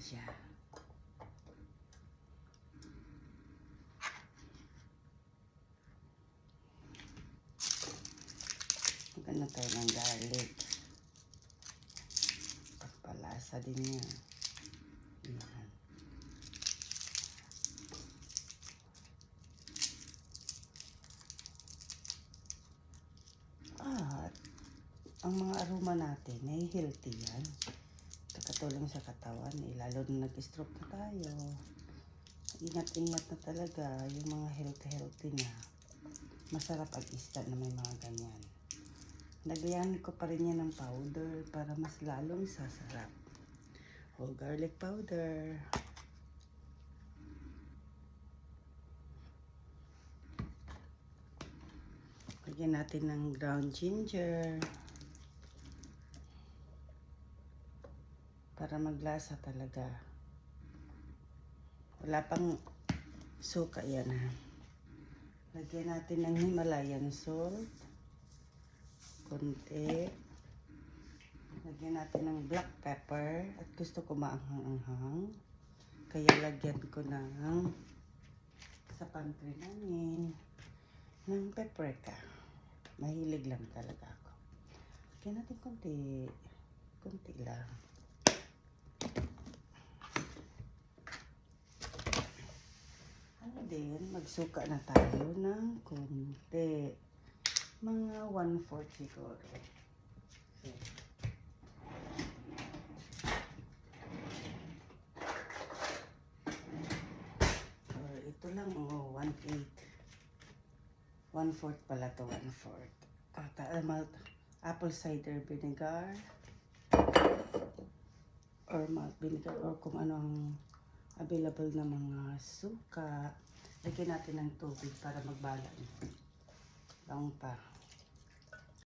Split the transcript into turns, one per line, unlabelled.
siya. Maganda tayo ng garlic. Pagpalasa din niya. Yan. Ang mga aroma natin ay healthy yan. Katulong sa katawan, lalo na nag-stroke na tayo. Ingat-ingat na talaga yung mga healthy na. Masarap ang isda na may mga ganyan. Lagyan ko pa rin yan ng powder para mas lalong sasarap. Whole garlic powder. Lagyan natin ng ground ginger. Para maglasa talaga. Wala pang suka yan ha. Lagyan natin ng Himalayan salt. Konti. Lagyan natin ng black pepper. At gusto ko maanghang-anghang. Kaya lagyan ko ng sa pantry namin ng paprika. Mahilig lang talaga ako. Lagyan natin konti. Konti lang. Then, magsuka na tayo ng konti. Mga 1/4 siguro. Or ito lang, 1/8. 1/4 pala to, 1/4. Apple cider vinegar. Or malt vinegar. Or kung ano ang available na mga suka. Lagyan natin ng tubig para magbala. Lang pa.